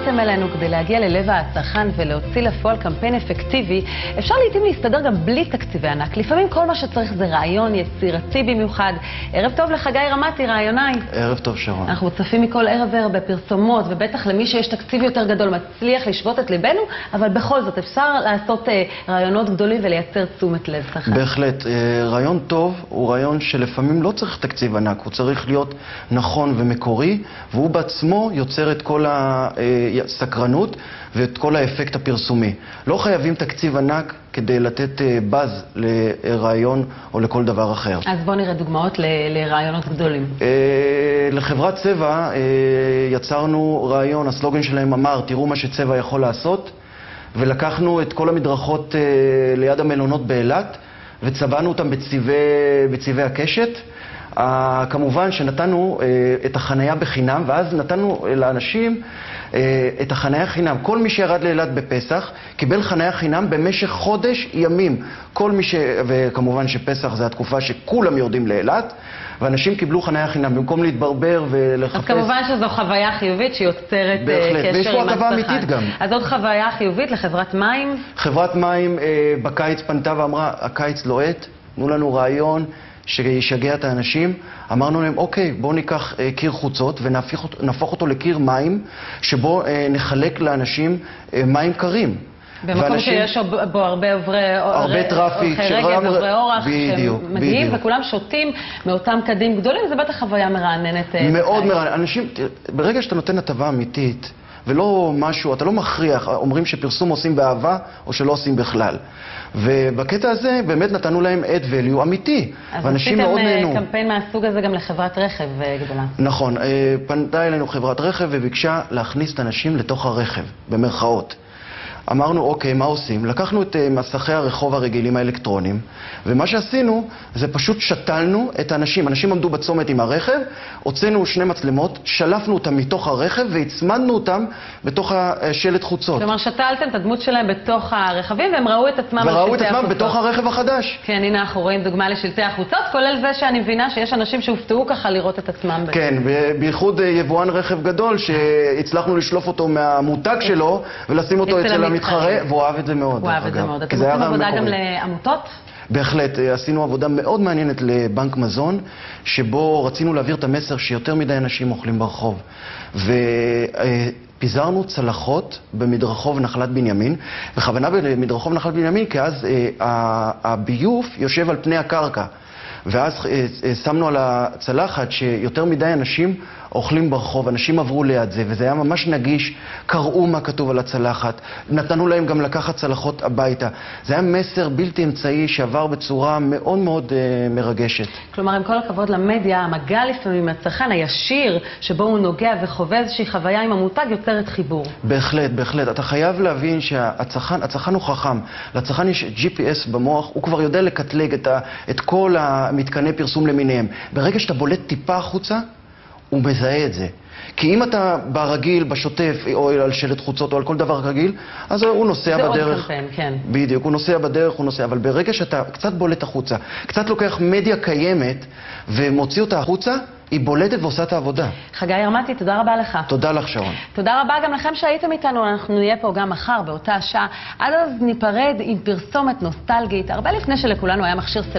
הצטרפתם אלינו כדי להגיע ללב הצרכן ולהוציא לפועל קמפיין אפקטיבי, אפשר לעתים להסתדר גם בלי תקציבי ענק. לפעמים כל מה שצריך זה רעיון יצירתי במיוחד. ערב טוב לחגי רמתי, רעיונאי. ערב טוב שרון. אנחנו מוצפים מכל ערב בפרסומות, ובטח למי שיש תקציב יותר גדול מצליח לשבות את ליבנו, אבל בכל זאת אפשר לעשות רעיונות גדולים ולייצר תשומת לב ככה. בהחלט. רעיון טוב הוא רעיון שלפעמים לא צריך תקציב ענק, הוא צריך להיות נכון ומקורי, והוא בעצמו יוצר את כל הסקרנות ואת כל האפקט הפרסומי. לא חייבים תקציב ענק כדי לתת באז לרעיון או לכל דבר אחר. אז בוא נראה דוגמאות לרעיונות גדולים. לחברת צבע יצרנו רעיון, הסלוגן שלהם אמר, תראו מה שצבע יכול לעשות, ולקחנו את כל המדרכות ליד המלונות באילת, וצבענו אותם בצבעי הקשת. כמובן שנתנו את החנייה בחינם, ואז נתנו לאנשים את החנייה חינם. כל מי שירד לאילת בפסח קיבל חנייה חינם במשך חודש ימים. וכמובן שפסח זה התקופה שכולם יורדים לאילת, ואנשים קיבלו חנייה חינם במקום להתברבר ולחפש. אז כמובן שזו חוויה חיובית שיוצרת בהחלט. ויש פה הטבה אמיתית גם. אז עוד חוויה חיובית לחברת מים? חברת מים בקיץ פנתה ואמרה, הקיץ לוהט, תנו לנו רעיון שישגע את האנשים. אמרנו להם, אוקיי, בואו ניקח קיר חוצות ונהפוך אותו לקיר מים, שבו נחלק לאנשים מים קרים. במקום שיש בו הרבה טראפיק, עוברי אורח שמגיעים וכולם שותים מאותם קדים גדולים, זה בטח חוויה מרעננת. מאוד מרעננת. ברגע שאתה נותן הטבה אמיתית, ולא משהו, אתה לא מכריח, אומרים שפרסום עושים באהבה או שלא עושים בכלל. ובקטע הזה באמת נתנו להם add value אמיתי, ואנשים מאוד נהנו. אז עשיתם קמפיין מהסוג הזה גם לחברת רכב גדולה. נכון, פנתה אלינו חברת רכב וביקשה להכניס את האנשים לתוך הרכב, במרכאות. אמרנו, אוקיי, מה עושים? לקחנו את מסכי הרחוב הרגילים האלקטרונים, ומה שעשינו זה פשוט שתלנו את האנשים. אנשים עמדו בצומת עם הרכב, הוצאנו 2 מצלמות, שלפנו אותם מתוך הרכב והצמדנו אותם בתוך השלט חוצות. כלומר, שתלתם את הדמות שלהם בתוך הרכבים והם ראו את עצמם על שלטי החוצות. וראו את עצמם בתוך הרכב החדש. כן, הנה אנחנו רואים דוגמה לשלטי החוצות, כולל זה שאני מבינה שיש אנשים שהופתעו ככה לראות את עצמם. כן, בייחוד יבואן רכב גדול שהצלחנו לשלוף אותו מהמותג שלו ולשים אותו אצל המתחרה, והוא אהב את זה מאוד. הוא אהב את זה מאוד. אתם עושים עבודה גם לעמותות? בהחלט, עשינו עבודה מאוד מעניינת לבנק מזון, שבו רצינו להעביר את המסר שיותר מדי אנשים אוכלים ברחוב. ופיזרנו צלחות במדרחוב נחלת בנימין, בכוונה במדרחוב נחלת בנימין, כי אז הביוב יושב על פני הקרקע. ואז שמנו על הצלחת שיותר מדי אנשים אוכלים ברחוב, אנשים עברו ליד זה, וזה היה ממש נגיש, קראו מה כתוב על הצלחת, נתנו להם גם לקחת צלחות הביתה. זה היה מסר בלתי אמצעי שעבר בצורה מאוד מאוד מרגשת. כלומר, עם כל הכבוד למדיה, המגע לפעמים עם הצרכן הישיר, שבו הוא נוגע וחווה איזושהי חוויה עם המותג, יוצרת חיבור. בהחלט, בהחלט. אתה חייב להבין שהצרכן הוא חכם. לצרכן יש GPS במוח, הוא כבר יודע לקטלג את כל המתקני פרסום למיניהם. ברגע שאתה בולט טיפה החוצה, הוא מזהה את זה. כי אם אתה ברגיל, בשוטף, או על שלט חוצות, או על כל דבר רגיל, אז הוא נוסע בדרך. זה עוד קמפיין, כן. בדיוק, הוא נוסע בדרך, הוא נוסע. אבל ברגע שאתה קצת בולט החוצה, קצת לוקח מדיה קיימת, ומוציא אותה החוצה, היא בולטת ועושה את העבודה. חגי רמתי, תודה רבה לך. תודה לך, שרון. תודה רבה גם לכם שהייתם איתנו, אנחנו נהיה פה גם מחר באותה השעה. עד אז ניפרד עם פרסומת נוסטלגית, הרבה לפני שלכולנו היה מכשיר סלולרי.